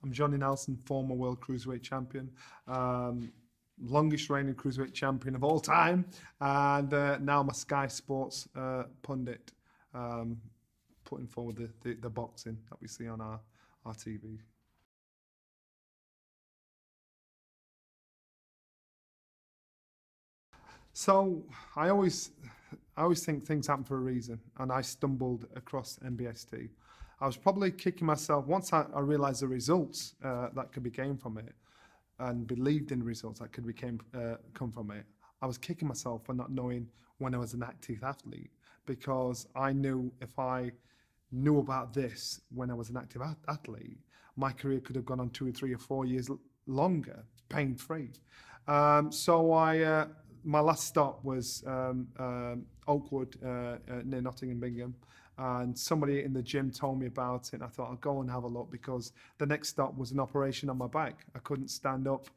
I'm Johnny Nelson, former world cruiserweight champion, longest reigning cruiserweight champion of all time, and now I'm a Sky Sports pundit, putting forward the boxing that we see on our TV. So I always think things happen for a reason, and I stumbled across MBST. I was probably kicking myself once I realised the results that could be gained from it, and believed in the results that could come from it. I was kicking myself for not knowing when I was an active athlete, because I knew if I knew about this when I was an active athlete, my career could have gone on 2 or 3 or 4 years longer, pain free. So my last stop was Oakwood near Nottingham, Bingham. And somebody in the gym told me about it. And I thought I'll go and have a look, because the next stop was an operation on my back. I couldn't stand up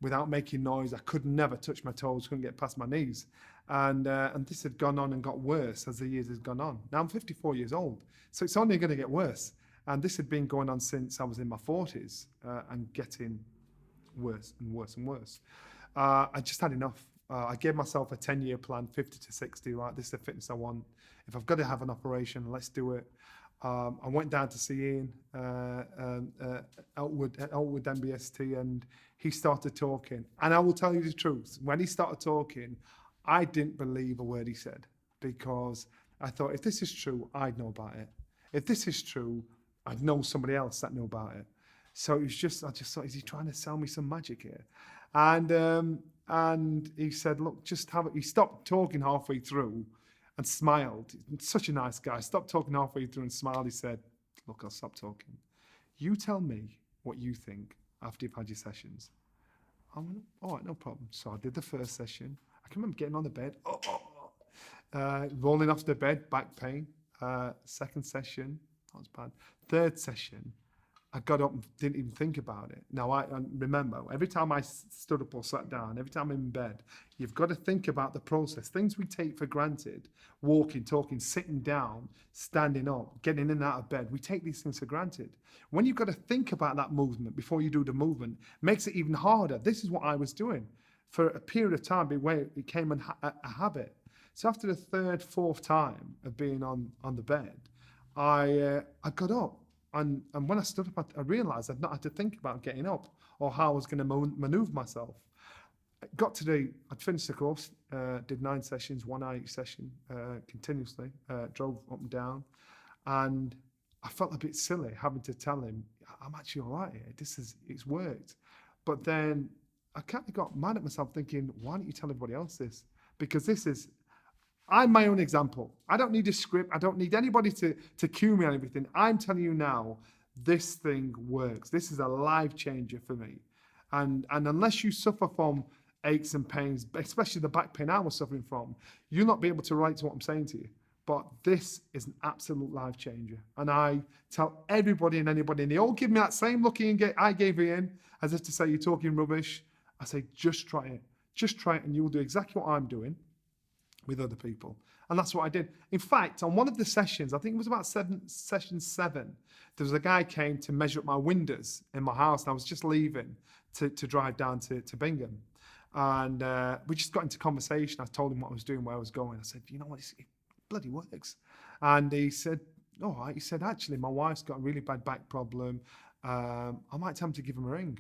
without making noise. I could never touch my toes, couldn't get past my knees. And this had gone on and got worse as the years had gone on. Now I'm 54 years old, so it's only going to get worse. And this had been going on since I was in my 40s and getting worse and worse and worse. I just had enough. I gave myself a 10-year plan, 50 to 60, right? This is the fitness I want. If I've got to have an operation, let's do it. I went down to see Ian Elwood MBST, and he started talking. And I will tell you the truth, when he started talking, I didn't believe a word he said, because I thought, if this is true, I'd know about it. If this is true, I'd know somebody else that knew about it. So it was just, I just thought, is he trying to sell me some magic here? And he said, look, just have it. He stopped talking halfway through and smiled. Such a nice guy. Stopped talking halfway through and smiled. He said, look, I'll stop talking. You tell me what you think after you've had your sessions. I went, all right, no problem. So I did the first session. I can remember getting on the bed, rolling off the bed, back pain. Second session, that was bad. Third session, I got up and didn't even think about it. Now, I remember, every time I stood up or sat down, every time I'm in bed, you've got to think about the process. Things we take for granted, walking, talking, sitting down, standing up, getting in and out of bed, we take these things for granted. When you've got to think about that movement before you do the movement, makes it even harder. This is what I was doing for a period of time where it became a habit. So after the third, fourth time of being on the bed, I got up. And when I stood up, I realised I'd not had to think about getting up or how I was going to manoeuvre myself. I'd finished the course, did 9 sessions, 1 hour each session, continuously, drove up and down. And I felt a bit silly having to tell him, I'm actually all right here. It's worked. But then I kind of got mad at myself thinking, why don't you tell everybody else this? Because I'm my own example. I don't need a script. I don't need anybody to cue me on everything. I'm telling you now, this thing works. This is a life changer for me. And unless you suffer from aches and pains, especially the back pain I was suffering from, you'll not be able to relate to what I'm saying to you. But this is an absolute life changer. And I tell everybody and anybody, and they all give me that same look I gave Ian, as if to say, you're talking rubbish. I say, just try it. Just try it, and you will do exactly what I'm doing with other people. And that's what I did. In fact, on one of the sessions, I think it was about session 7, there was a guy came to measure up my windows in my house, and I was just leaving to drive down to Bingham. And we just got into conversation. I told him what I was doing, where I was going. I said, you know what, it bloody works. And he said, all right. He said, actually, my wife's got a really bad back problem. I might attempt to give him a ring.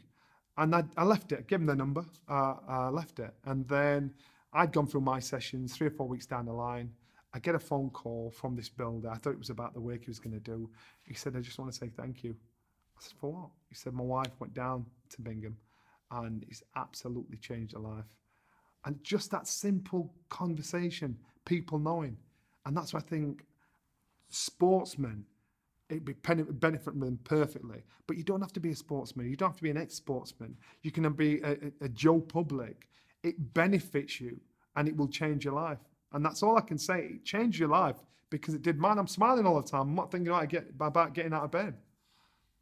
And I left it, gave him the number, I left it. And then I'd gone through my sessions 3 or 4 weeks down the line. I get a phone call from this builder. I thought it was about the work he was going to do. He said, I just want to say thank you. I said, for what? He said, my wife went down to Bingham and it's absolutely changed her life. And just that simple conversation, people knowing. And that's why I think sportsmen, it'd benefit them perfectly. But you don't have to be a sportsman. You don't have to be an ex-sportsman. You can be a Joe Public. It benefits you and it will change your life. And that's all I can say. It changed your life because it did mine. I'm smiling all the time. I'm not thinking about getting out of bed.